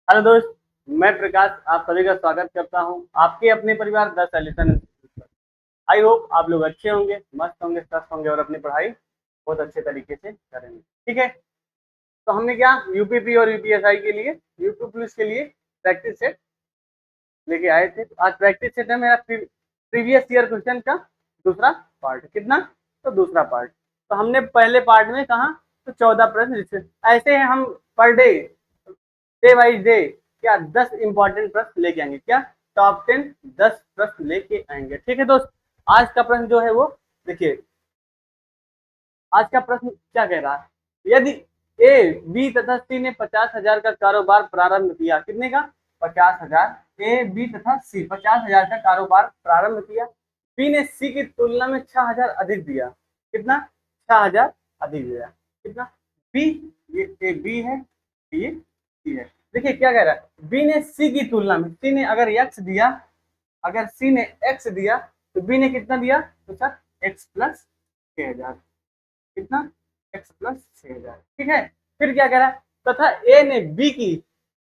Hello दोस्त। मैं प्रकाश आप सभी का स्वागत करता हूं आपके अपने परिवार द सॉल्यूशन इंस्टीट्यूट पर। आई होप आप लोग अच्छे होंगे, मस्त होंगे, स्वस्थ होंगे और अपनी पढ़ाई बहुत अच्छे तरीके से करेंगे। ठीक है, तो हमने क्या यूपीपी और यूपीएसआई के लिए, यूपी पुलिस के लिए प्रैक्टिस सेट लेके आए थे। तो आज प्रैक्टिस सेट है मेरा प्रीवियस ईयर क्वेश्चन का दूसरा पार्ट। कितना? तो दूसरा पार्ट। तो हमने पहले पार्ट में कहा तो 14 प्रश्न, जिससे ऐसे हैं हम पर डे बाई डे क्या 10 इंपॉर्टेंट प्रश्न लेके आएंगे। क्या टॉप 10 10 प्रश्न लेके आएंगे। ठीक है दोस्त, आज का प्रश्न जो है वो देखिए, आज का प्रश्न क्या कह रहा है। यदि ए बी तथा सी ने 50,000 का कारोबार प्रारंभ किया, कितने का? 50,000। ए बी तथा सी 50,000 का कारोबार प्रारंभ किया। बी ने सी की तुलना में 6,000 अधिक दिया। कितना? 6,000 अधिक दिया। कितना? बी, ये बी है, ये सी है। देखिए क्या कह रहा है, बी ने सी की तुलना में, सी ने अगर एक्स दिया, अगर सी ने एक्स दिया तो बी ने कितना दिया? तो सर एक्स प्लस 6,000। कितना? X plus 6,000। ठीक है, फिर क्या कह रहा है, तथा ए ने बी की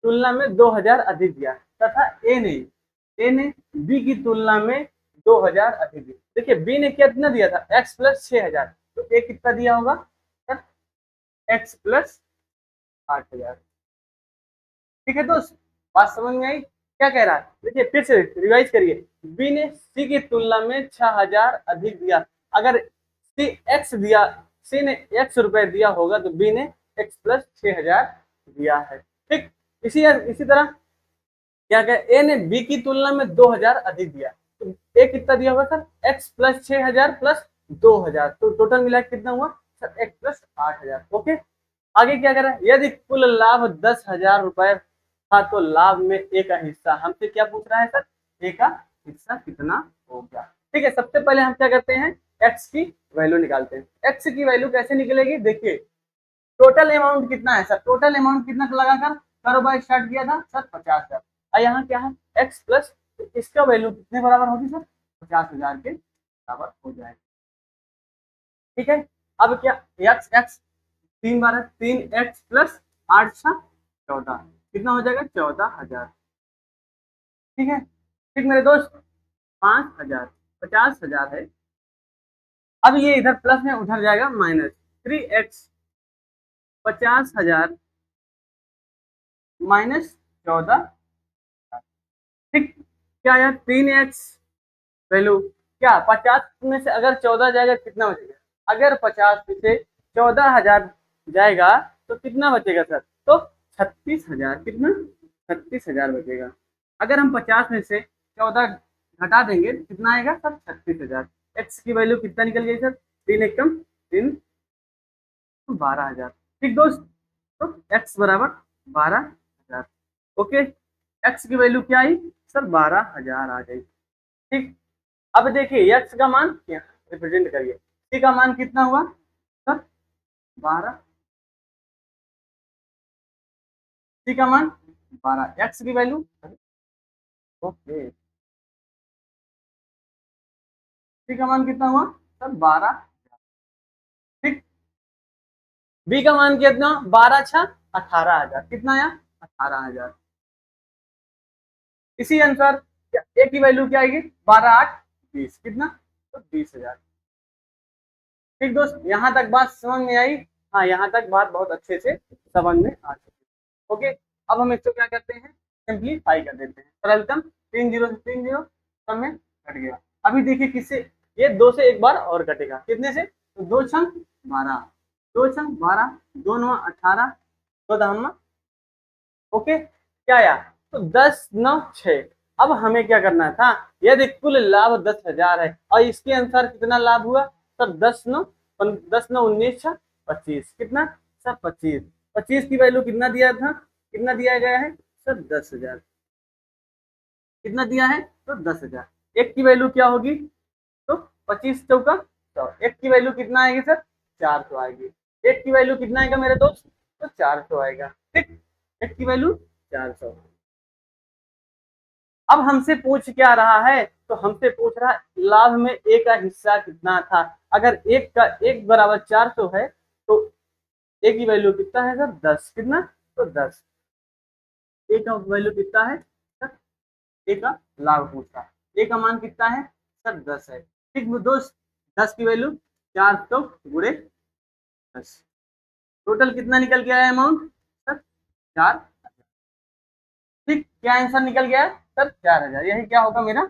तुलना में 2,000 अधिक दिया। तथा ए ने बी की तुलना में 2,000 अधिक दिया। देखिए बी ने कितना दिया था? X plus 6,000। तो ए कितना दिया होगा सर? X plus 8,000। ठीक है दोस्त, बात समझ में आई? क्या कह रहा है, देखिए फिर से रिवाइज करिए। बी ने सी की तुलना में 6,000 अधिक दिया। अगर सी एक्स दिया, सी ने एक्स रुपए दिया होगा तो बी ने एक्स प्लस 6,000 दिया है। ठीक, इसी इसी तरह क्या कहे, ए ने बी की तुलना में 2,000 अधिक दिया। तो ए कितना दिया होगा सर? एक्स प्लस 6,000 प्लस 2,000, तो टोटल मिला कितना हुआ सर? X plus 8,000। ओके, आगे क्या कर रहा है, यदि कुल लाभ 10,000 रुपए था तो लाभ में ए का हिस्सा, हमसे क्या पूछ रहा है सर? ए का हिस्सा कितना होगा। ठीक है, सबसे पहले हम क्या करते हैं, एक्स की वैल्यू निकालते हैं। एक्स की वैल्यू कैसे निकलेगी, देखिए टोटल अमाउंट कितना है सर? टोटल अमाउंट कितना लगाकर कारोबार स्टार्ट किया था सर? 50,000। और यहाँ क्या है? एक्स प्लस, इसका वैल्यू कितने बराबर होगी सर? 50,000 के बराबर हो जाएगा। ठीक है, अब क्या, एक्स एक्स 3 बार 3x प्लस 8 14, कितना हो जाएगा? 14,000। ठीक है, ठीक मेरे दोस्त, 5,000, 50,000 है। अब ये इधर प्लस में उधर जाएगा माइनस। 3x 50,000 minus 14। ठीक, क्या यार 3x वैल्यू, क्या 50 में से अगर 14 जाएगा कितना बचेगा? अगर 50 में से 14,000 जाएगा तो कितना बचेगा सर? तो 36,000। कितना? 36,000 बचेगा। अगर हम 50 में से 14 घटा देंगे तो कितना आएगा सर? 36,000। एक्स की वैल्यू कितना निकल गई सर? 3 एकम 3, 12,000। ठीक दोस्त, तो एक्स बराबर 12,000। ओके, एक्स की वैल्यू क्या आई सर? 12,000 आ गई। ठीक, अब देखिए एक्स का मान क्या रिप्रेजेंट करिए, सी का मान कितना हुआ सर? 12। सी का मान 12, एक्स की वैल्यू, ओके, सी का मान कितना हुआ सर? 12। ठीक, बी का मान कितना? 12 छा 18,000। कितना आया? 18,000। इसी अनुसार ए की वैल्यू क्या आएगी? 12 8 20, कितना? तो 20,000। ठीक दोस्त, यहाँ तक बात समझ में आई? हाँ, यहाँ तक बात बहुत अच्छे से समझ में आ चुकी है। ओके, अब हम इसको क्या करते हैं, सिंप्लीफाई कर देते हैं। सरलतम 3 जीरो से 3 जीरो सब में कट गया। अभी देखिए किससे, ये 2 से एक बार और कटेगा। कितने से? तो 2 छंग 12, 2 छंग 12, 2 9 18, 2 दहम। ओके, क्या आया? तो 10 9 6। अब हमें क्या करना था, यदि कुल लाभ 10,000 है और इसके अनुसार कितना लाभ हुआ सर? 10 9 10 9 19 25, कितना सर? 25। 25 की वैल्यू कितना दिया था, कितना दिया गया है सर? 10,000। कितना दिया है? तो 10,000। एक की वैल्यू क्या होगी? तो 25 चौका 100, एक की वैल्यू कितना आएगी सर? 400 आएगी। एक की वैल्यू कितना आएगा मेरे दोस्त? तो 400 आएगा। ठीक, एक की वैल्यू 400। अब हमसे पूछ क्या रहा है, तो हमसे पूछ रहा है लाभ में ए का हिस्सा कितना था। अगर एक का एक बराबर 400 है तो ए की वैल्यू कितना है सर? 10। कितना? तो 10। ए का वैल्यू कितना है सर, ए का लाभ पूछ रहा है, ए का मान कितना है सर 10 है। ठीक दोस्त, 10 की वैल्यू 400 गुणे 10, टोटल कितना निकल के आया अमाउंट सर 4। ठीक, क्या आंसर निकल गया है सर 4000, यही क्या होगा मेरा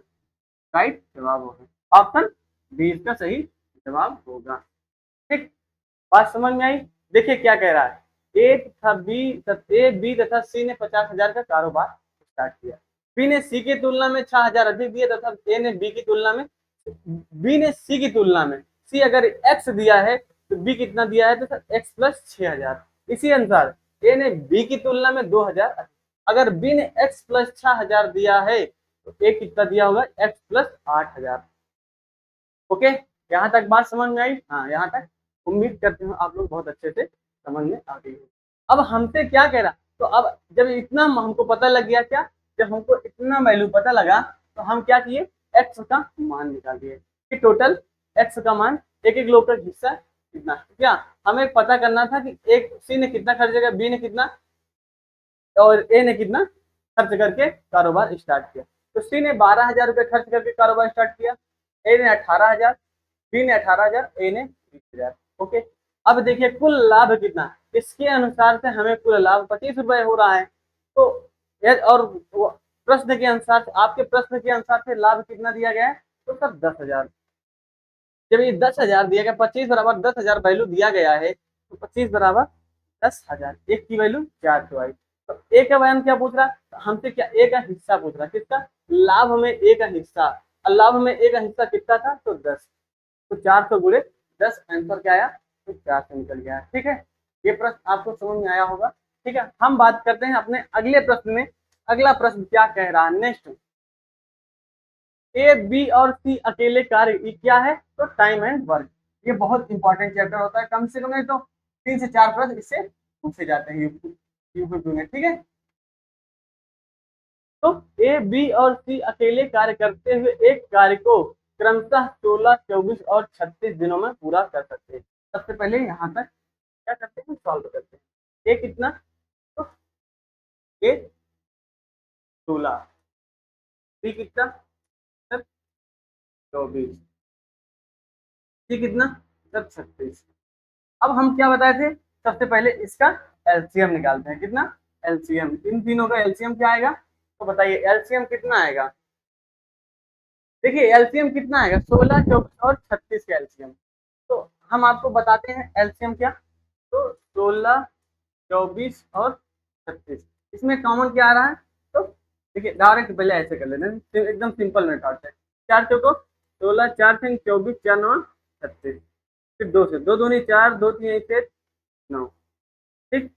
राइट जवाब होगा, ऑप्शन बी इसका सही जवाब होगा। ठीक, बात समझ में आई। देखिए क्या कह रहा है, ए तथा बी, ए बी तथा सी ने 50,000 का कारोबार स्टार्ट किया। बी ने सी की तुलना में 6,000 अधिक दिए तथा ए ने बी की तुलना में, बी ने सी की तुलना में, सी अगर एक्स दिया है तो बी कितना दिया है तो सर एक्स प्लस 6,000। इसी अनुसार ए ने बी की तुलना में 2,000, अगर बी ने एक्स प्लस 6,000 दिया है तो ए कितना दिया होगा एक्स प्लस 8,000। ओके, यहाँ तक बात समझ में आई। हाँ, यहाँ तक उम्मीद करती हूँ आप लोग बहुत अच्छे से समझ में आ गई हो। अब हमसे क्या कह रहा, तो अब जब इतना हमको पता लग गया, क्या जब हमको इतना वैल्यू पता लगा तो हम क्या किए, एक्स का मान निकाल दिए कि टोटल एक्स का मान, एक एक लोग का हिस्सा कितना, क्या हमें पता करना था कि एक सी ने कितना खर्च किया, बी ने कितना और ए ने कितना खर्च करके कारोबार स्टार्ट किया। तो सी ने 12,000 रुपये खर्च करके कारोबार स्टार्ट किया, ए ने 18,000, बी ने 18,000, ए ने 20,000। ओके, अब देखिए कुल लाभ कितना, इसके अनुसार से हमें कुल लाभ 25 रुपए हो रहा है। तो और प्रश्न के अनुसार से, आपके प्रश्न के अनुसार से लाभ कितना दिया गया है तो सर 10,000। जब ये 10,000 दिया गया, 25 बराबर 10,000 वैल्यू दिया गया है तो 25 बराबर 10,000, एक की वैल्यू 4 आई। तो ए का बयान क्या पूछ रहा है हमसे, क्या ए का हिस्सा पूछ रहा है, किसका लाभ में ए का हिस्सा, और लाभ में ए का हिस्सा कितना था तो 10, तो 400 गुणे 10, आंसर क्या आया तो 400 निकल गया। ठीक है, ये प्रश्न आपको समझ में आया होगा। ठीक है, हम बात करते हैं अपने अगले प्रश्न में। अगला प्रश्न क्या कह रहा है नेक्स्ट, ए बी और सी अकेले कार्य, ये क्या है तो टाइम एंड वर्क। ये बहुत इंपॉर्टेंट चैप्टर होता है, कम से कम नहीं तो 3 से 4 प्रश्न इससे पूछे जाते हैं यूपी में। ठीक है, तो ए बी और सी अकेले कार्य करते हुए एक कार्य को क्रमशः 16, 24 और 36 दिनों में पूरा कर सकते हैं। सबसे पहले यहाँ तक क्या करते हैं, सॉल्व करते हैं। ए कितना तो ए 16, बी कितना सर 24, सी कितना सर 36। अब हम क्या बताए थे, सबसे पहले इसका एलसीएम निकालते हैं। कितना एलसीएम, इन तीनों का एलसीएम क्या आएगा तो बताइए एलसीएम कितना आएगा। देखिए एलसीएम कितना आएगा, 16, 24 और 36 का एलसीएम। तो हम आपको बताते हैं एलसीएम क्या, तो 16, 24 और 36, इसमें कॉमन क्या आ रहा है तो देखिए डायरेक्ट पहले ऐसे कर लेते हैं, एकदम सिंपल मेथड से। 4 चौको 16, 4 3 24, 4 9 36, फिर 2 से 2 दूनी 4, 2 3 से 9, ठीक,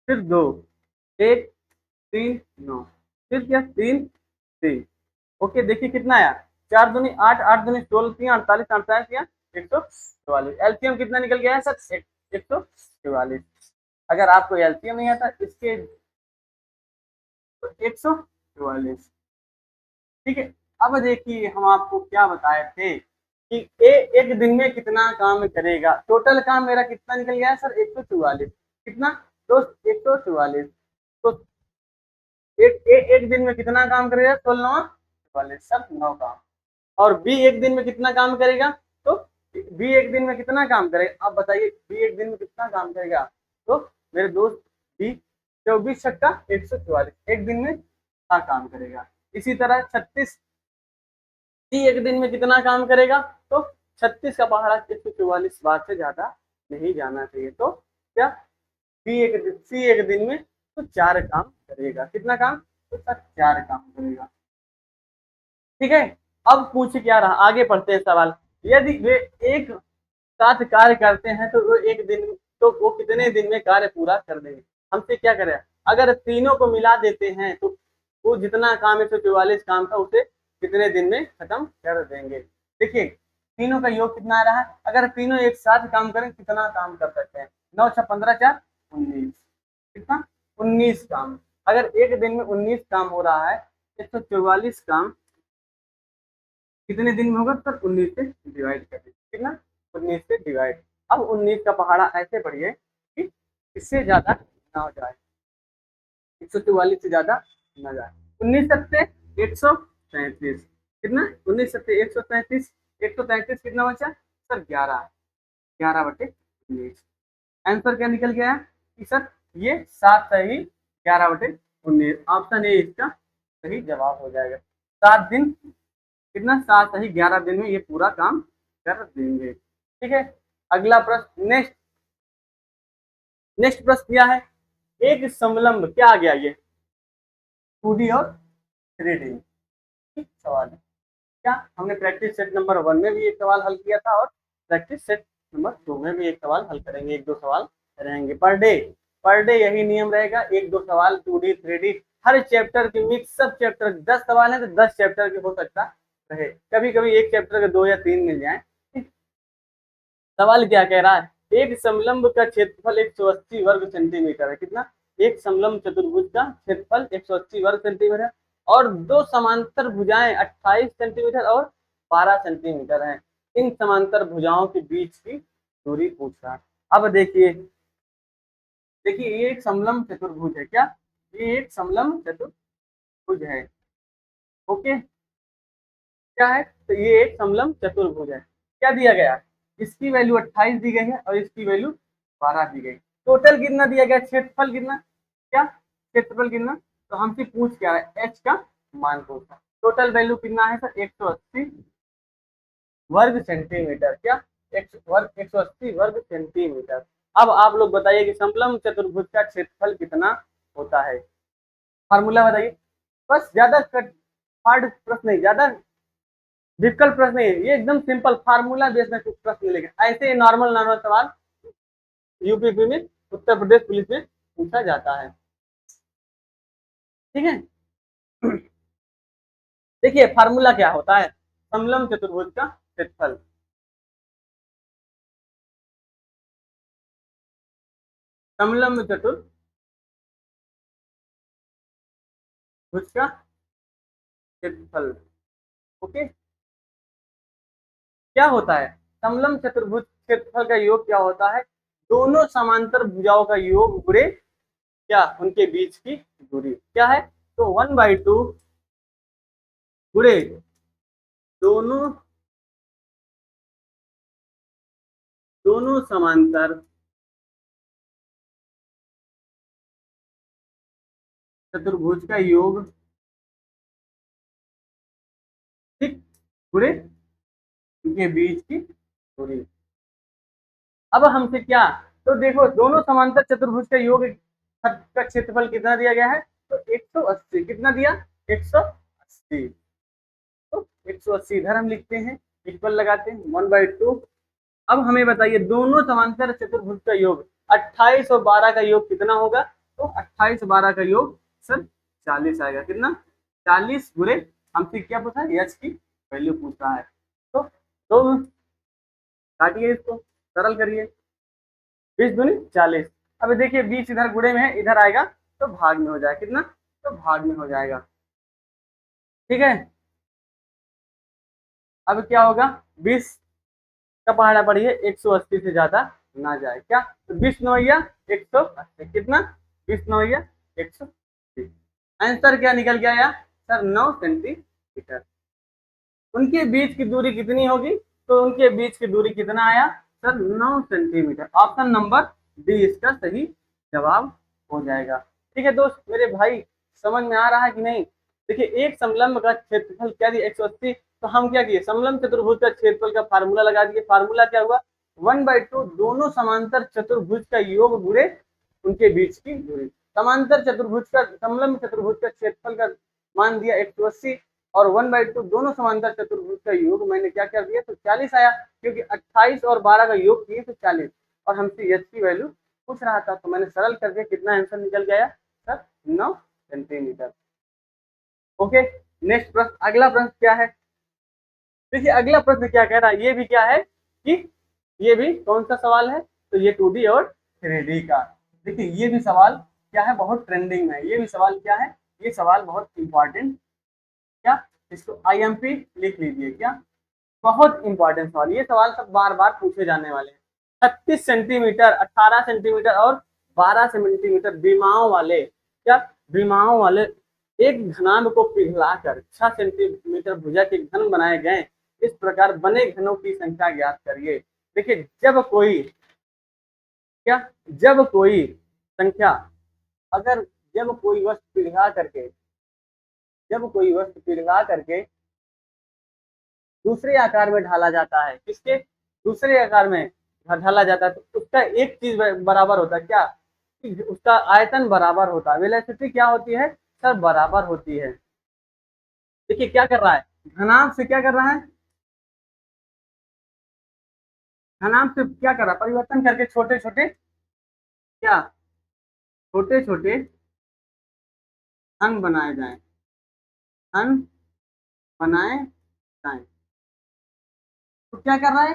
फिर 2 1 3 9, फिर क्या 3 3। ओके, देखिए कितना आया, 4 दूनी 8, 8 दूनी 16, 3 48, 48 या 144। एलसीएम कितना निकल गया है सर 144। अगर आपको एलसीएम नहीं आता इसके तो 144। ठीक है, अब देखिए हम आपको क्या बताए थे कि ए एक दिन में कितना काम करेगा, टोटल काम मेरा कितना निकल गया है सर 144। कितना दोस्त 144। तो एक दिन में कितना काम करेगा, 16 44 सब 9 काम। और बी एक दिन में कितना काम करेगा तो बी एक दिन में कितना काम करेगा, आप बताइए बी एक दिन में कितना काम करेगा तो मेरे दोस्त बी 24 छक्का 144 एक दिन में कितना काम करेगा। इसी तरह 36, सी एक दिन में कितना काम करेगा तो 36 का पहाड़ा 144 बार से ज्यादा नहीं जाना चाहिए। तो क्या सी एक दिन में तो 4 काम करेगा, कितना काम तो सर 4 काम करेगा। ठीक है, अब पूछ क्या रहा, आगे पढ़ते हैं सवाल। यदि वे एक साथ कार्य करते हैं तो वो एक दिन, तो वो कितने दिन में कार्य पूरा कर देंगे। हमसे क्या करें, अगर तीनों को मिला देते हैं तो वो जितना काम 144 काम था उसे कितने दिन में खत्म कर देंगे। देखिए तीनों का योग कितना आ रहा है, अगर तीनों एक साथ काम करें कितना काम कर सकते हैं, 9 6 15 4 19, कितना 19 काम। अगर एक दिन में 19 काम हो रहा है, 144 काम कितने दिन में होगा सर 19 से डिवाइड कर दीजिए, कितना 19 से डिवाइड। अब 19 का पहाड़ा ऐसे बढ़िए कि इससे ज्यादा ना हो जाए। 144 से ज्यादा ना जाए। 19 सत्ते 133, कितना 19 सत्ते 133, 133 कितना बचा सर 11, 11/19। आंसर क्या निकल गया कि सर ये 7 सही 11/19। ऑप्शन ए इसका सही जवाब हो जाएगा। 7 दिन, कितना 7 सही 11 दिन में ये पूरा काम कर देंगे। ठीक है, अगला प्रश्न, नेक्स्ट नेक्स्ट प्रश्न क्या है, एक समलंब क्या आ गया ये 2D और 3D सवाल है क्या। हमने प्रैक्टिस सेट नंबर 1 में भी एक सवाल हल किया था और प्रैक्टिस सेट नंबर 2 में भी एक सवाल हल करेंगे, एक दो सवाल रहेंगे पर डे। पर डे यही नियम रहेगा, एक दो सवाल 2D 3D हर चैप्टर के मिक्स, सब चैप्टर 10 सवाल है तो 10 चैप्टर के हो सकता रहे, कभी कभी एक चैप्टर के 2 या 3 मिल जाए। सवाल क्या कह रहा है, एक समलंब का क्षेत्रफल 180 वर्ग सेंटीमीटर है। कितना, एक समलंब चतुर्भुज का क्षेत्रफल 180 वर्ग सेंटीमीटर है और दो समांतर भुजाएं 28 सेंटीमीटर और 12 सेंटीमीटर हैं। इन समांतर भुजाओं के बीच की दूरी पूछ रहा है। अब देखिए, देखिए ये एक समलंब चतुर्भुज है क्या, ये एक समलंब चतुर्भुज है। ओके, क्या है तो ये एक समलंब चतुर्भुज है। क्या दिया गया, इसकी वैल्यू 28 दी गई है और इसकी वैल्यू 12 दी गई। टोटल कितना दिया गया, क्षेत्रफल कितना, क्या क्षेत्रफल कितना, तो हमसे पूछ क्या है एच का मान पूछा। टोटल वैल्यू कितना है सर 180 वर्ग सेंटीमीटर, क्या वर्ग 180 वर्ग सेंटीमीटर। अब आप लोग बताइए कि समलंब चतुर्भुज का क्षेत्रफल कितना होता है, फार्मूला बताइए। बस ज्यादा हार्ड प्रश्न नहीं, ज्यादा डिफिकल्ट प्रश्न नहीं है, ये एकदम सिंपल फार्मूला बेस्ड में कुछ प्रश्न मिलेगा। ऐसे नॉर्मल नॉर्मल सवाल यूपी में, उत्तर प्रदेश पुलिस में पूछा जाता है। ठीक है, देखिए फार्मूला क्या होता है समलंब चतुर्भुज का क्षेत्रफल। समलंब चतुर्भुज का क्षेत्रफल, ओके, क्या होता है समलंब चतुर्भुज क्षेत्रफल का योग क्या होता है, दोनों समांतर भुजाओं का योग गुणे क्या उनके बीच की दूरी क्या है, तो 1/2 गुणे दोनों दोनों समांतर चतुर्भुज का योग, ठीक, गुणे उनके बीच की दूरी। अब हमसे क्या, तो देखो दोनों समांतर चतुर्भुज का योग का क्षेत्रफल कितना दिया गया है, तो 180, कितना दिया 180, तो 180 इधर हम लिखते हैं, इक्वल लगाते हैं 1/2। अब हमें बताइए दोनों समांतर चतुर्भुज का योग 28 और 12 का योग कितना होगा, तो 28 और 12 का योग सर 40 आएगा। कितना 40 गुणे, हमसे क्या पूछा है एच की वैल्यू पूछ रहा है, तो काटिए इसको, सरल करिए, 20 दूनी 40। अब देखिए 20 इधर गुणे में है, इधर आएगा तो भाग में हो जाएगा, कितना तो भाग में हो जाएगा। ठीक है, अब क्या होगा 20 का पहाड़ा पढ़िए 180 से ज्यादा ना जाए, क्या तो 20 9 180, कितना 20 9 180। आंसर क्या निकल गया यार सर 9 सेंटीमीटर। उनके बीच की दूरी कितनी होगी, तो उनके बीच की दूरी कितना आया sir 9 centimetre. Option number D इसका सही जवाब हो जाएगा। ठीक है दोस्त मेरे भाई, समझ में आ रहा है कि नहीं। देखिए एक समलंब का क्षेत्रफल क्या दिया 180, तो हम क्या किए समलंब चतुर्भुज का क्षेत्रफल का फार्मूला लगा दिए। फार्मूला क्या हुआ 1/2 दोनों समांतर चतुर्भुज का योग गुणे उनके बीच की दूरी। समांतर चतुर्भुज का समलंब चतुर्भुज का क्षेत्रफल का मान दिया 180 और 1/2 दोनों समांतर चतुर्भुज का योग मैंने क्या कर दिया तो 40 आया, क्योंकि 28 और 12 का योग किए तो 40 और हमसे एच की वैल्यू पूछ रहा था, तो मैंने सरल करके कितना आंसर निकल गया सर 9 सेंटीमीटर। ओके, नेक्स्ट प्रश्न, अगला प्रश्न क्या है, देखिए अगला प्रश्न क्या कह रहा है, ये भी क्या है कि ये भी कौन सा सवाल है, तो ये 2D और 3D का। देखिए ये भी सवाल क्या है बहुत ट्रेंडिंग में है, ये भी सवाल क्या है, ये सवाल बहुत इंपॉर्टेंट, क्या इसको IMP लिख लीजिए, क्या बहुत इंपॉर्टेंट सवाल, ये सवाल सब बार बार पूछे जाने वाले हैं। 36 सेंटीमीटर 18 सेंटीमीटर और 12 सेंटीमीटर विमाओं वाले क्या विमाओं वाले एक घनाभ को पिघलाकर 6 सेंटीमीटर भुजा के घन बनाए गए। इस प्रकार बने घनों की संख्या ज्ञात करिए। देखिए, क्या जब कोई संख्या अगर जब कोई वस्तु पिघला करके जब कोई वस्तु पिघला करके दूसरे आकार में ढाला जाता है, किसके दूसरे आकार में ढाला जाता है, तो उसका एक चीज बराबर होता है, क्या कि उसका आयतन बराबर होता है। वेलोसिटी क्या होती है सर, बराबर होती है। देखिए क्या कर रहा है, घनाभ से क्या कर रहा है, घनाभ से क्या कर रहा है, परिवर्तन करके छोटे छोटे क्या छोटे छोटे घन बनाए जाएं, घन बनाए जाएं। तो क्या कर रहा है,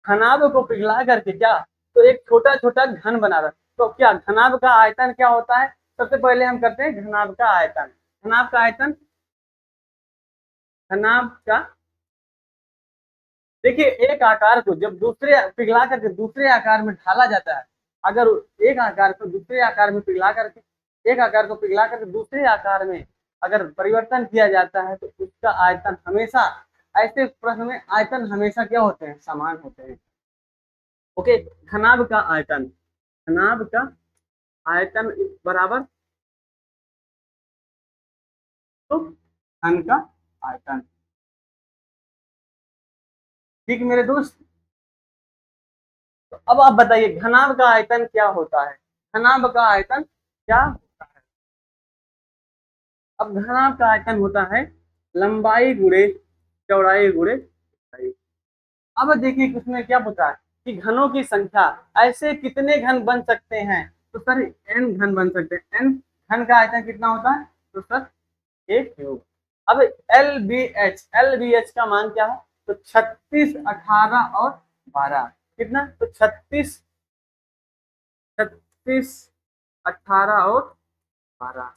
घनाभ को पिघला करके क्या, तो एक छोटा छोटा घन बना रहा है। तो क्या घनाभ का आयतन क्या होता है, सबसे पहले हम करते हैं घनाभ का आयतन। घनाभ का आयतन, घनाभ का, देखिए एक आकार को जब दूसरे पिघला करके दूसरे आकार में ढाला जाता है, अगर एक आकार को दूसरे आकार में पिघला करके एक आकार को पिघला करके दूसरे आकार में अगर परिवर्तन किया जाता है, तो उसका आयतन हमेशा, ऐसे प्रश्न में आयतन हमेशा क्या होते हैं, समान होते हैं। ओके, घनाभ का आयतन, घनाभ का आयतन बराबर तो घन का आयतन। ठीक मेरे दोस्त, तो अब आप बताइए घनाभ का आयतन क्या होता है, घनाभ का आयतन क्या होता है। अब घनाभ का आयतन होता है लंबाई गुणे चौड़ाई गुणे ऊंचाई। अब देखिए उसमें क्या पूछा है कि घनों की संख्या, ऐसे कितने घन बन सकते हैं, तो सर एन घन बन सकते हैं। एन घन का आयतन कितना होता है, तो सर एक क्यूब। अब एल बी एच का मान क्या है, तो 36, 18 और 12, कितना, तो 36, 36, 18 और 12।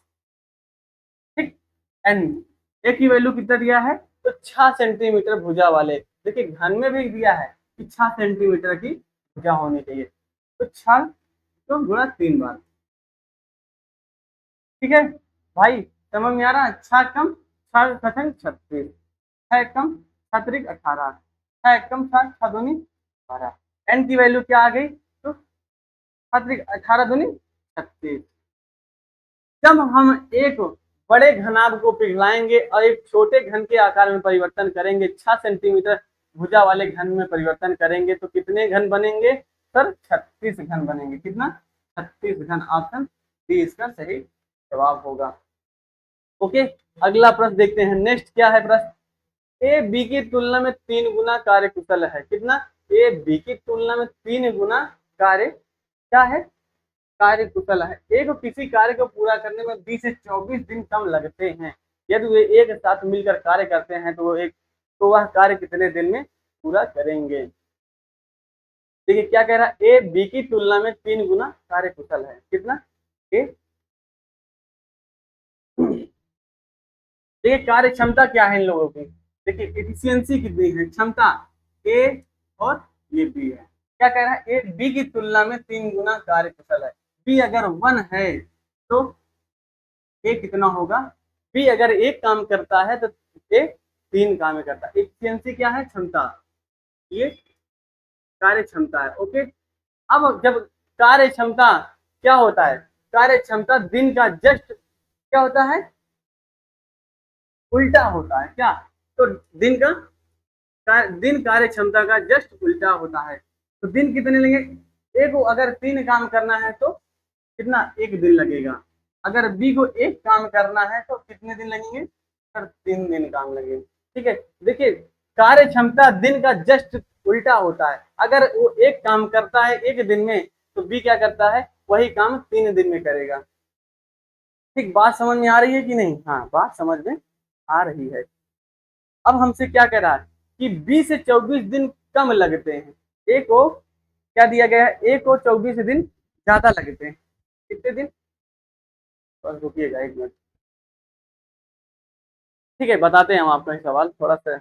ठीक, एन ए की वैल्यू कितना दिया है, तो 6 सेंटीमीटर भुजा वाले। देखिए घन में भी दिया है कि 6 सेंटीमीटर की भुजा होनी चाहिए, तो 6 तो गुणा 3 बार। ठीक है भाई, समझ में आ रहा है, 6 कम 6 कथन 36, 6 कम 6 18, 6 कम 6 6 दूनी 12। एन की वैल्यू क्या आ गई, तो 6 18 दूनी 36। जब हम एक बड़े घनाभ को पिघलाएंगे और एक छोटे घन के आकार में परिवर्तन करेंगे, 6 सेंटीमीटर भुजा वाले घन में परिवर्तन करेंगे, तो कितने घन बनेंगे सर, 36 घन बनेंगे। कितना, 36 घन। ऑप्शन डी इसका सही जवाब होगा। ओके, अगला प्रश्न देखते हैं। नेक्स्ट क्या है प्रश्न, ए बी की तुलना में 3 गुना कार्य कुशल है। कितना, ए बी की तुलना में 3 गुना कार्य क्या है, कार्य कुशल है। एक किसी कार्य को पूरा करने में 20 से 24 दिन कम लगते हैं। यदि वे एक साथ मिलकर कार्य करते हैं, तो वह कार्य कितने दिन में पूरा करेंगे। देखिए क्या कह रहा है, ए बी की तुलना में 3 गुना कार्य कुशल है। कितना, ए, देखिए कार्य क्षमता क्या है इन लोगों की, देखिए एफिशिएंसी कितनी है, क्षमता ए और ये बी है। क्या कह रहा है, ए बी की तुलना में 3 गुना कार्य कुशल है। बी अगर 1 है तो ए कितना होगा, बी अगर एक काम करता है तो ए 3 काम करता है। एफिशिएंसी क्या है, क्षमता, ये कार्य क्षमता है। ओके, अब जब कार्य क्षमता क्या होता है, कार्य क्षमता दिन का जस्ट क्या होता है, उल्टा होता है। क्या, तो दिन कार्य क्षमता का जस्ट उल्टा होता है। तो दिन कितने लेंगे, ए को अगर 3 काम करना है तो कितना, 1 दिन लगेगा। अगर बी को एक काम करना है तो कितने दिन लगेंगे सर, 3 दिन काम लगेंगे। ठीक है, देखिए कार्य क्षमता दिन का जस्ट उल्टा होता है। अगर वो एक काम करता है 1 दिन में, तो बी क्या करता है, वही काम 3 दिन में करेगा। ठीक, बात समझ में आ रही है कि नहीं, हाँ बात समझ में आ रही है। अब हमसे क्या कह रहा है कि 20 से 24 दिन कम लगते हैं, ए को क्या दिया गया है, ए को 24 दिन ज्यादा लगते हैं। कितने दिन, बस रुकिएगा 1 मिनट। ठीक है, बताते हैं हम आपका सवाल थोड़ा सा।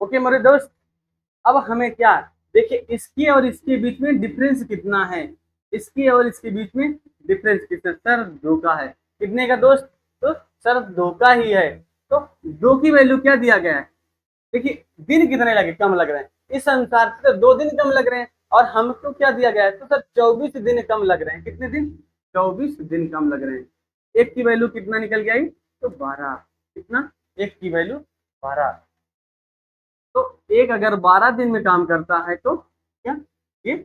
ओके मेरे दोस्त, अब हमें क्या देखिए इसकी और इसके बीच में डिफरेंस कितना है, इसकी और इसके बीच में डिफरेंस कितना, सर दो का है। कितने का दोस्त, तो सर दो का ही है। तो दो की वैल्यू क्या दिया गया है, देखिए दिन कितने लगे, कम लग रहे हैं, इस अनुसार से तो 2 दिन कम लग रहे हैं, और हमको क्या दिया गया है, तो सर 24 दिन कम लग रहे हैं। कितने दिन, 24 दिन कम लग रहे हैं। एक की वैल्यू कितना निकल गया आई, तो 12। कितना, एक की वैल्यू 12। तो एक अगर 12 दिन में काम करता है तो क्या, ये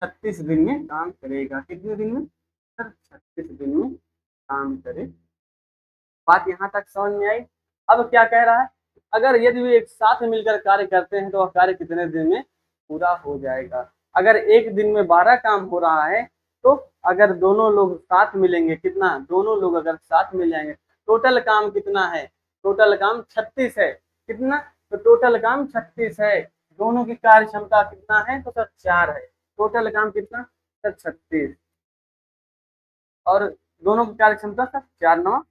36 दिन में काम करेगा। कितने दिन में, सर 36 दिन में काम करे। बात यहाँ तक समझ में आई। अब क्या कह रहा है, अगर यदि वे एक साथ मिलकर कार्य करते हैं तो वह कार्य कितने दिन में पूरा हो जाएगा। अगर एक दिन में 12 काम हो रहा है, तो अगर दोनों लोग साथ मिलेंगे, कितना, दोनों लोग अगर साथ मिल जाएंगे, टोटल काम कितना है, टोटल काम 36 है। कितना, तो टोटल काम 36 है। दोनों की कार्य क्षमता कितना है, तो सर 4 है। टोटल काम कितना, सर 36, और दोनों की कार्य क्षमता सर 4 9।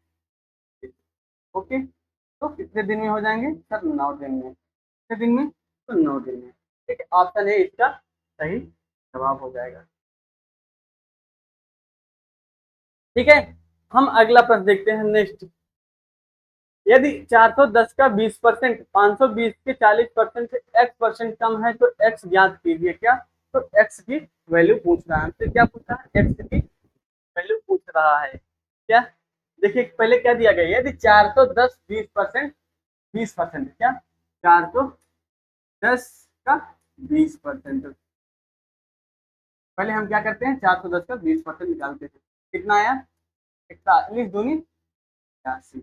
ओके, तो कितने दिन में हो जाएंगे, सर 9 दिन में। कितने दिन में, तो 9 दिन में। ठीक है, ऑप्शन है इसका सही जवाब हो जाएगा। ठीक है, हम अगला प्रश्न देखते हैं नेक्स्ट। यदि 410 का 20%, 520 के 40% से x% कम है तो x ज्ञात कीजिए। क्या, तो x की वैल्यू पूछ रहा है हमसे। क्या पूछ रहा है, x की वैल्यू पूछ रहा है। क्या, देखिए पहले क्या दिया गया, यदि 410 20%, 20% क्या, 410 का 20%, पहले हम क्या करते हैं, 410 का 20% निकालते हैं। कितना आया, 41 दूनी 86।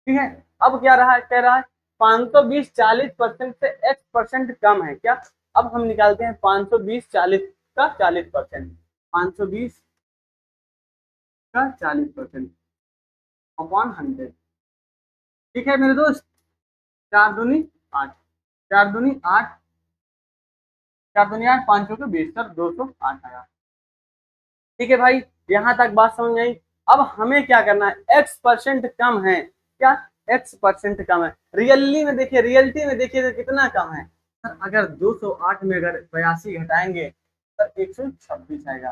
ठीक है, अब क्या रहा है, कह रहा है 520 40% से x% कम है। क्या, अब हम निकालते हैं 520 40 का 40%, 520 का 40% अपॉन 100। ठीक है मेरे दोस्त, 4 दूनी 8, 4 दूनी 8, 4 दूनी 8, 5 के 20, सर 208 आया। ठीक है भाई, यहाँ तक बात समझ में आई। अब हमें क्या करना है, x% कम है। क्या, x% कम है। रियली में देखिए, रियलिटी में देखिए तो कितना कम है, सर अगर 208 में अगर 82 घटाएंगे, सर 126 आएगा।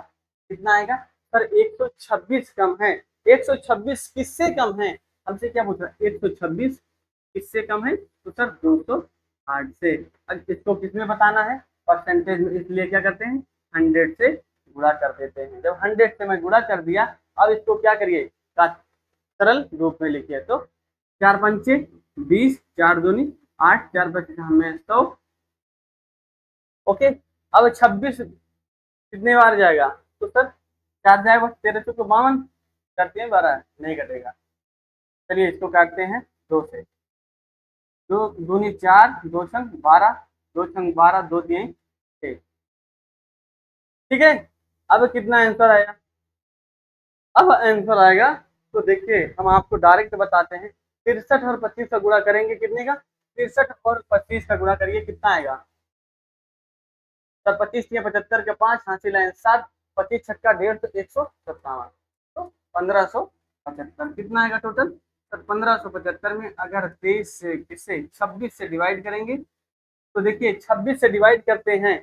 कितना आएगा, सर 126 कम है। 126 किससे कम है, हमसे क्या पूछ रहा है, 126 किससे कम है, तो सर 208 से। अब इसको किसमें बताना है, परसेंटेज में, इसलिए क्या करते हैं, 100 से गुणा कर देते हैं। जब 100 से मैं गुणा कर दिया, अब इसको क्या करिए, सरल रूप में लिखिए। तो 4 पंचे 20, 4 दूनी 8, 4 पच्चीस हमें 100। ओके, अब 26 कितने बार जाएगा, तो सर 4 जाएगा, 1352 करते हैं, 12 नहीं कटेगा। चलिए इसको काटते हैं 2 से। 2 दूनी 4, 2 छंग 12, 2 छंग 12, 2 3 6। ठीक है, अब कितना आंसर आएगा, अब आंसर आएगा, तो देखिए हम आपको डायरेक्ट बताते हैं। 63 और 25 का गुणा करेंगे, कितने का, 63 और 25 का गुणा करिए, कितना आएगा, सर 25 या 75 के 5 हासिल है 7, 25 छक्का 1.5 तो 157, तो 1575 कितना आएगा टोटल, सर 1575 में अगर 23 से किससे 26 से डिवाइड करेंगे, तो देखिए 26 से डिवाइड करते हैं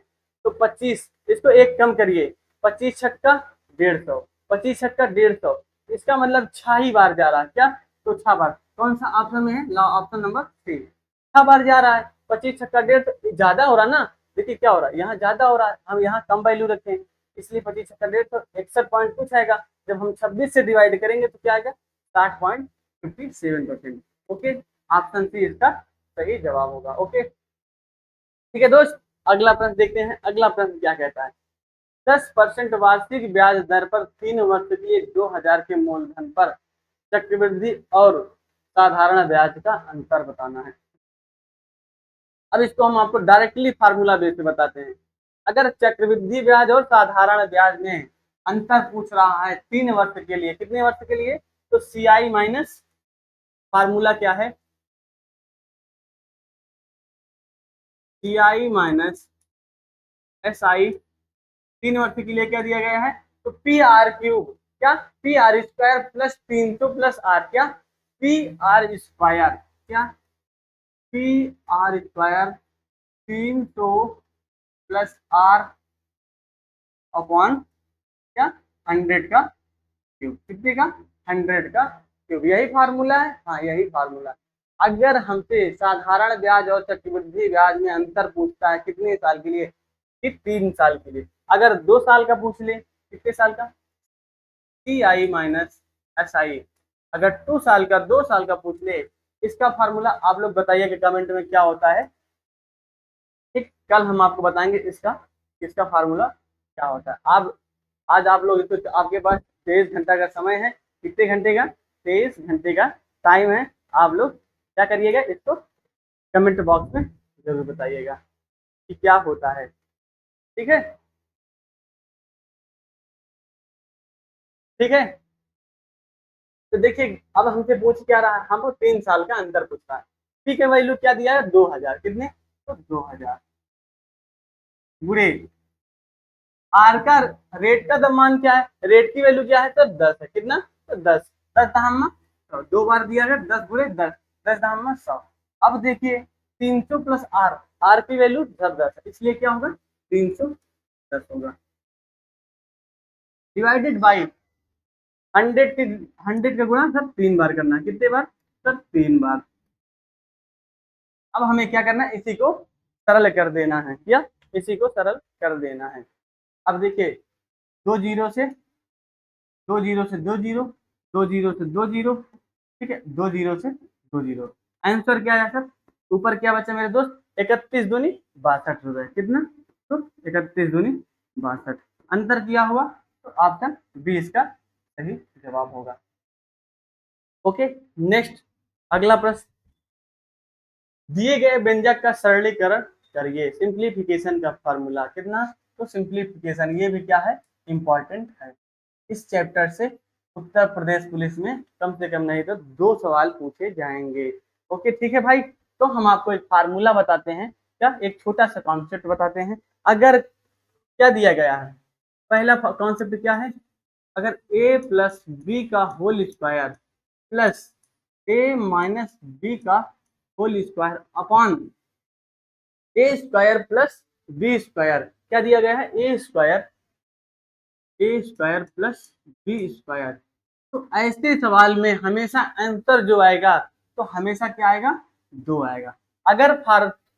तो 25, इसको एक कम करिए, 25 छक्का 150, 25 छक्का 150, इसका मतलब 6 ही बार जा रहा है। क्या, तो 6 बार, कौन सा ऑप्शन में है, ऑप्शन नंबर 3, 6 बार जा रहा है। 25 छक्का 150 तो ज्यादा हो रहा ना, देखिए क्या हो रहा है, यहाँ ज्यादा हो रहा है, हम यहाँ कम वैल्यू रखे हैं, इसलिए 25 छक्का 150 61 पॉइंट कुछ आएगा। जब हम 26 से डिवाइड करेंगे तो क्या आएगा, 60.57%। ओके, ऑप्शन सी इसका सही जवाब होगा। ओके, ठीक है दोस्त, अगला प्रश्न देखते हैं। अगला प्रश्न क्या कहता है, 10% वार्षिक ब्याज दर पर 3 वर्ष के लिए 2000 के मूलधन पर चक्रवृद्धि और साधारण ब्याज का अंतर बताना है। अब इसको हम आपको डायरेक्टली फार्मूला बेस में बताते हैं। अगर चक्रवृद्धि ब्याज और साधारण ब्याज में अंतर पूछ रहा है 3 वर्ष के लिए, कितने वर्ष के लिए, तो सी आई माइनस, फार्मूला क्या है, सी आई माइनस एस आई। 3 वर्ष के लिए क्या दिया गया है, तो पी आर क्यूब, क्या, P R square plus 300 plus R, क्या, पी आर स्क्वायर, क्या, P R square 300 plus R upon क्या 100 का क्यूब, कितने का 100 का क्यूब, यही फार्मूला है। हाँ यही फार्मूला है। अगर हमसे साधारण ब्याज और चक्रवृद्धि ब्याज में अंतर पूछता है कितने साल के लिए, कि 3 साल के लिए। अगर 2 साल का पूछ ले, कितने साल का, T I minus S I. अगर 2 साल का पूछ ले, इसका फार्मूला आप लोग बताइए कि कमेंट में क्या होता है। ठीक, कल हम आपको बताएंगे इसका फार्मूला क्या होता है। आप आज आप लोग तो आपके पास 23 घंटा का समय है। कितने घंटे का, 23 घंटे का टाइम है। आप लोग क्या करिएगा, इसको कमेंट बॉक्स में जरूर बताइएगा कि क्या होता है। ठीक है, ठीक है। तो देखिए अब हमसे पूछ क्या रहा है, हमको 3 साल का अंतर पूछ रहा है। ठीक है, वैल्यू क्या दिया है, 2000, कितने, तो 2000 बुरे आर का रेट का मान क्या है, रेट की वैल्यू क्या है, तो 10 है, कितना, तो 10, 10 दहामा 100, 2 बार दिया गया, 10 बुरे 10, 10 दहामा 100। अब देखिए 300 प्लस आर, आर की वैल्यू 10 है, इसलिए क्या होगा, 310 होगा, डिवाइडेड बाई 100 का गुणा सर 3 बार करना है, कितने बार, सर 3 बार। अब हमें क्या करना है, इसी को सरल कर देना है, या इसी को सरल कर देना है। अब देखिए 2 जीरो से 2 जीरो से 2 जीरो, 2 जीरो से 2 जीरो, ठीक है, 2 जीरो से 2 जीरो। आंसर क्या है सर, ऊपर क्या बचा मेरे दोस्त, 31 दूनी 62 रुपए, कितना, तो 31 दूनी 62, अंतर किया हुआ, तो ऑप्शन बी इसका सही जवाब होगा। ओके, नेक्स्ट अगला प्रश्न, दिए गए व्यंजक का सरलीकरण करिए, सिंप्लीफिकेशन का फॉर्मूला कितना, तो सिंप्लीफिकेशन ये भी क्या है, इंपॉर्टेंट है। इस चैप्टर से उत्तर प्रदेश पुलिस में कम से कम नहीं तो 2 सवाल पूछे जाएंगे। ओके ठीक है भाई, तो हम आपको एक फार्मूला बताते हैं, क्या एक छोटा सा कॉन्सेप्ट बताते हैं। अगर क्या दिया गया है, पहला कॉन्सेप्ट क्या है, अगर a प्लस बी का whole square plus a minus B का whole square upon A square plus B square, क्या दिया गया है, A square plus B square. तो ऐसे सवाल में हमेशा आंसर जो आएगा, तो हमेशा क्या आएगा, 2 आएगा। अगर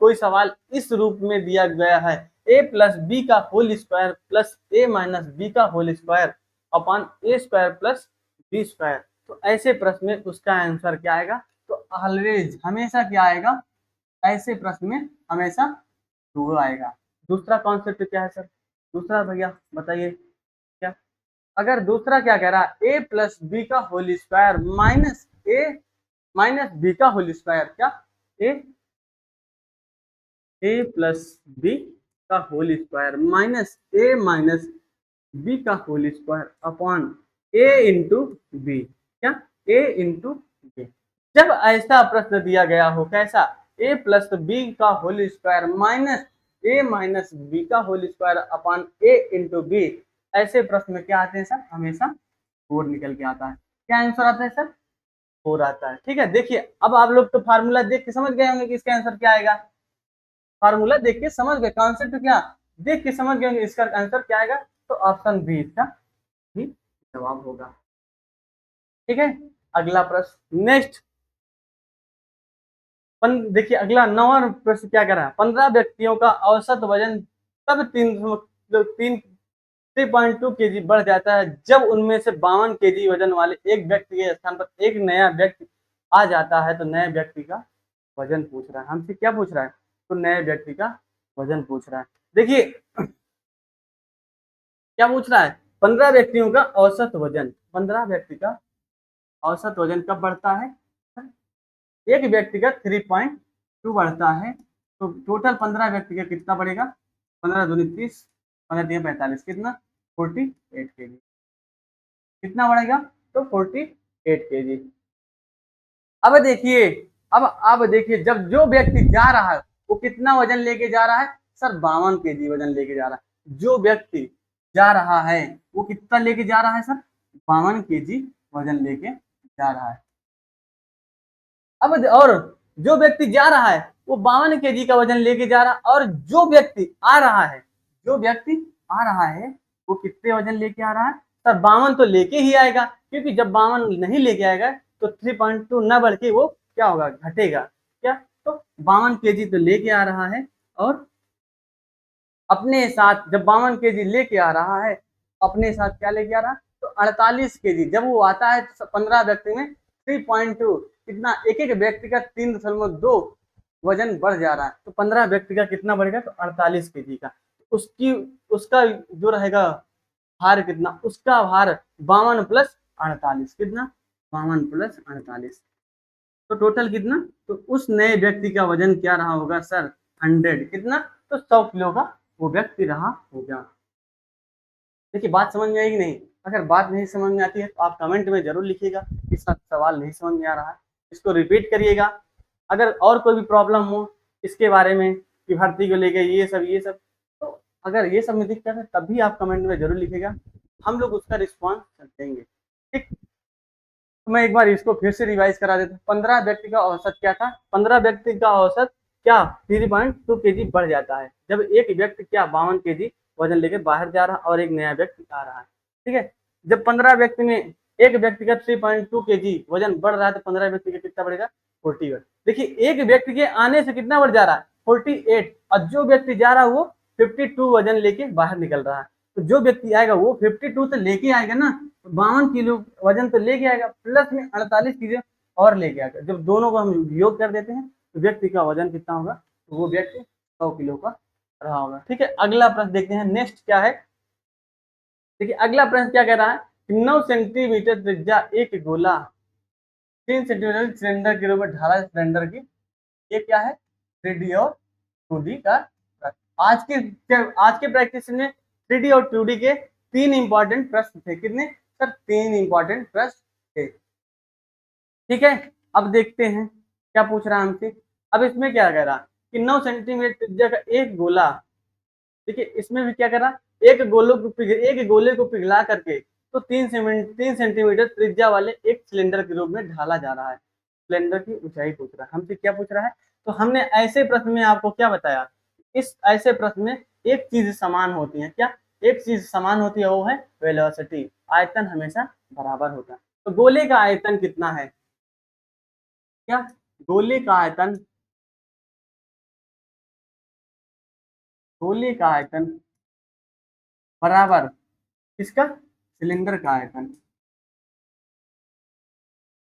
कोई सवाल इस रूप में दिया गया है, ए प्लस बी का होल स्क्वायर प्लस ए माइनस बी का whole square upon A square plus B square, तो ऐसे प्रश्न में उसका आंसर क्या आएगा, तो ऑलवेज हमेशा क्या आएगा, ऐसे प्रश्न में हमेशा 2 आएगा। दूसरा कॉन्सेप्ट क्या है सर, दूसरा भैया बताइए क्या, अगर दूसरा क्या कह रहा है, ए प्लस बी का होल स्क्वायर माइनस ए माइनस बी का होल स्क्वायर, क्या ए ए प्लस बी का होल स्क्वायर माइनस ए माइनस बी का होल स्क्वायर अपॉन ए इंटू बी, क्या ए इंटू बी। जब ऐसा प्रश्न दिया गया हो, कैसा, ए प्लस बी का होल स्क्वायर माइनस ए माइनस बी का होल स्क्वायर अपॉन ए इंटू बी, ऐसे प्रश्न में क्या आते हैं सर, हमेशा 4 निकल के आता है। क्या आंसर आता है सर, 4 आता है। ठीक है, देखिए अब आप लोग तो फार्मूला देख के समझ गए होंगे कि इसका आंसर क्या आएगा, फार्मूला देख के समझ गए, कॉन्सेप्ट क्या देख के समझ गए इसका आंसर क्या आएगा, तो ऑप्शन बी इसका भी जवाब होगा। ठीक है, अगला प्रश्न नेक्स्ट, देखिए अगला 9वां प्रश्न क्या कर रहा है, 15 व्यक्तियों का औसत वजन तब 3.2 केजी बढ़ जाता है जब उनमें से 52 केजी वजन वाले एक व्यक्ति के स्थान पर एक नया व्यक्ति आ जाता है। तो नए व्यक्ति का वजन पूछ रहा है, हमसे क्या पूछ रहा है, तो नए व्यक्ति का वजन पूछ रहा है। देखिए क्या पूछ रहा है, 15 व्यक्तियों का औसत वजन, 15 व्यक्ति का औसत वजन कब बढ़ता है, एक व्यक्ति का 3.2 बढ़ता है, तो टोटल 15 व्यक्ति का कितना बढ़ेगा, 15 दूनी 30, 15 तीन 45, कितना 48 केजी, कितना बढ़ेगा, तो 48 केजी। अब देखिए जब जो व्यक्ति जा रहा है वो कितना वजन लेके जा रहा है, सर 52 केजी वजन लेके जा रहा है। जो व्यक्ति जा रहा है वो कितना लेके जा रहा है सर, 52 केजी वजन लेके जा रहा है। अब और जो व्यक्ति जा रहा है वो 52 केजी का वजन लेके जा रहा है, और जो व्यक्ति आ रहा है, जो व्यक्ति आ रहा है वो कितने वजन लेके आ रहा है सर? 52 तो लेके ही आएगा, क्योंकि जब 52 नहीं लेके आएगा तो 3.2 न बढ़ के वो क्या होगा, घटेगा क्या? तो 52 केजी तो लेके आ रहा है, और अपने साथ जब 52 केजी लेके आ रहा है, अपने साथ क्या लेके आ रहा है? तो 48 केजी। जब वो आता है तो 15 व्यक्ति में 3.2 कितना, एक एक व्यक्ति का 3.2 वजन बढ़ जा रहा है, तो 15 व्यक्ति का कितना बढ़ेगा? तो 48 केजी का। उसकी उसका जो रहेगा भार कितना? उसका भार 52 प्लस 48 कितना? 52 प्लस 48, तो टोटल कितना? तो उस नए व्यक्ति का वजन क्या रहा होगा सर? 100 कितना? तो 100 किलो का वो व्यक्ति रहा होगा। देखिए बात समझ में आएगी नहीं? अगर बात नहीं समझ में आती है तो आप कमेंट में जरूर लिखिएगा कि सर सवाल नहीं समझ में आ रहा है, इसको रिपीट करिएगा। अगर और कोई भी प्रॉब्लम हो इसके बारे में कि भर्ती को लेकर ये सब, तो अगर ये सब में दिक्कत है तब भी आप कमेंट में जरूर लिखिएगा, हम लोग उसका रिस्पॉन्स देंगे। ठीक, तो मैं एक बार इसको फिर से रिवाइज करा देता हूँ। 15 व्यक्ति का औसत क्या था? 15 व्यक्ति का औसत क्या 3.2 केजी बढ़ जाता है जब एक व्यक्ति क्या 52 केजी वजन लेके बाहर जा रहा है और एक नया व्यक्ति आ रहा है। ठीक है, जब 15 व्यक्ति में एक व्यक्ति का 3.2 केजी वजन बढ़ रहा है तो 15 व्यक्ति का कितना बढ़ेगा? 48। देखिए एक व्यक्ति के आने से कितना बढ़ जा रहा है? 48, और जो व्यक्ति जा रहा है वो 52 वजन लेके बाहर निकल रहा है। तो जो व्यक्ति आएगा वो 52 तो लेके आएगा ना, 52 किलो वजन तो लेके आएगा, प्लस में 48 चीजें और लेके आएगा। जब दोनों को हम योग कर देते हैं तो व्यक्ति का वजन कितना होगा? तो वो व्यक्ति 100 किलो का रहा होगा। ठीक है, अगला प्रश्न देखते हैं, नेक्स्ट क्या है। देखिए अगला प्रश्न क्या कह रहा है कि 9 सेंटीमीटर त्रिज्या एक गोला 3 सेंटीमीटर सिलेंडर के रूप में ढाला सिलेंडर की, ये क्या है? 3D और 2D का प्रश्न। आज के प्रैक्टिस में 3D और 2D के 3 इंपॉर्टेंट प्रश्न थे। कितने सर? 3 इंपॉर्टेंट प्रश्न थे। ठीक है, अब देखते हैं क्या पूछ रहा है हमसे। अब इसमें क्या कह रहा कि 9 सेंटीमीटर त्रिज्या का एक गोला, देखिए इसमें भी क्या कर रहा, एक गोले को पिघला करके तो 3 सेंटीमीटर त्रिज्या वाले एक सिलेंडर के रूप में ढाला जा रहा है। सिलेंडर की ऊंचाई पूछ रहा है हमसे, क्या पूछ रहा है? तो हमने ऐसे प्रश्न में आपको क्या बताया, इस ऐसे प्रश्न में एक चीज समान होती है। क्या एक चीज समान होती है? वो है वेलोसिटी। आयतन हमेशा बराबर होता है। तो गोले का आयतन कितना है? क्या गोले का आयतन, गोले का आयतन बराबर किसका? सिलेंडर का आयतन।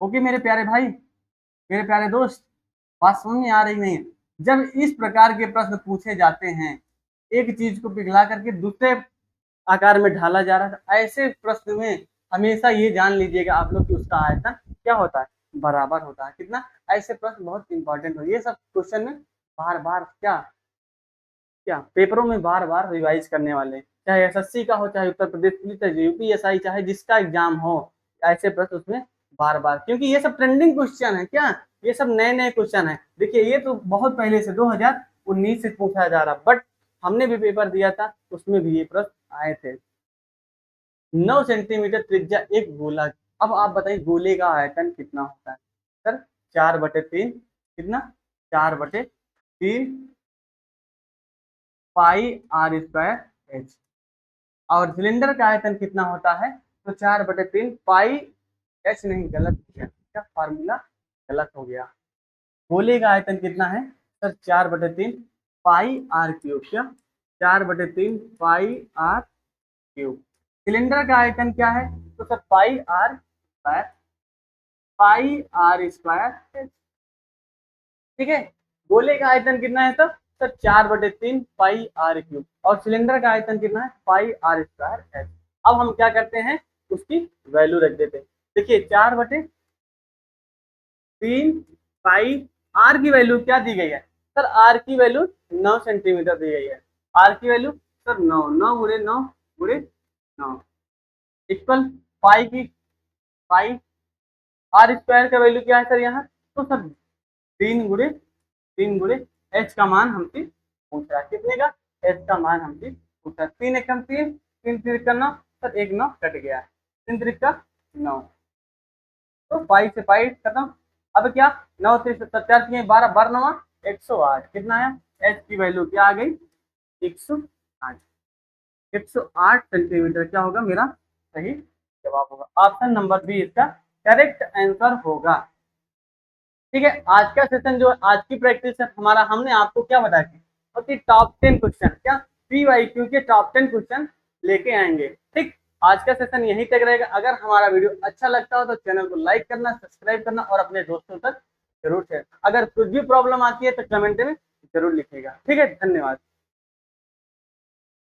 ओके मेरे प्यारे भाई, मेरे प्यारे दोस्त, बात समझ में आ रही नहीं है? जब इस प्रकार के प्रश्न पूछे जाते हैं, एक चीज को पिघला करके दूसरे आकार में ढाला जा रहा था, ऐसे प्रश्न में हमेशा ये जान लीजिएगा आप लोग कि उसका आयतन क्या होता है? बराबर होता है। कितना? ऐसे प्रश्न बहुत इंपॉर्टेंट हो, ये सब क्वेश्चन में बार बार क्या क्या पेपरों में बार बार रिवाइज करने वाले हैं। चाहे एसएससी का हो, चाहे उत्तर प्रदेश पुलिस, चाहे यूपीएसआई, चाहे जिसका एग्जाम हो, ऐसे प्रश्न उसमें बार बार, क्योंकि ये सब ट्रेंडिंग क्वेश्चन है। क्या ये सब नए नए क्वेश्चन है? देखिए ये तो बहुत पहले से 2019 से पूछा जा रहा, बट हमने भी पेपर दिया था, उसमें भी ये प्रश्न आए थे। 9 सेंटीमीटर त्रिज्या एक गोला, अब आप बताइए गोले का आयतन कितना होता है सर? 4/3 कितना? 4/3 पाई आर स्क्वायर एच। और सिलेंडर का आयतन कितना होता है? तो 4/3 पाई एच, नहीं गलत हो गया, क्या फार्मूला गलत हो गया। गोले का आयतन कितना है सर? 4/3 pi R cube. क्या 4/3 पाई आर क्यूब। सिलेंडर का आयतन क्या है? तो sir pi R square, pi R square H. ठीक है, गोले का आयतन कितना है सर? 4/3 पाई आर क्यूब, और सिलेंडर का आयतन कितना है? Pi R square H. अब हम क्या करते हैं, उसकी वैल्यू रख देते हैं। देखिए 4/3 पाई, आर की वैल्यू क्या दी गई है सर? आर की वैल्यू 9 सेंटीमीटर दी गई है। आर की वैल्यू सर 9, 9 गुणे 9 गुणे 9 इक्वल पाई की, पाई आर स्क्वायर का वैल्यू क्या है सर यहाँ? तो सर 3 गुणे एच का मान हमसे पूछ रहा है। कितने का? एच का मान हमसे पूछ रहा है। 3 एकम 3, 3 त्रिक का 9 सर, एक 9 कट गया है, 3 त्रिक का 9, तो पाई से पाई खत्म। अब क्या 9 3 7 4 3 12, 12 9 108 कितना है, एच की वैल्यू क्या आ गई, 108। 108 सेंटीमीटर क्या होगा मेरा सही जवाब होगा। ऑप्शन नंबर बी इसका करेक्ट आंसर होगा। ठीक है, आज का सेशन जो है, आज की प्रैक्टिस है हमारा, हमने आपको क्या बताया कि टॉप 10 क्वेश्चन, क्या PYQ के टॉप 10 क्वेश्चन लेके आएंगे। ठीक, आज का सेशन यहीं तक रहेगा। अगर हमारा वीडियो अच्छा लगता हो तो चैनल को लाइक करना, सब्सक्राइब करना और अपने दोस्तों तक जरूर शेयर। अगर कुछ भी प्रॉब्लम आती है तो कमेंट में जरूर लिखिएगा। ठीक है, धन्यवाद।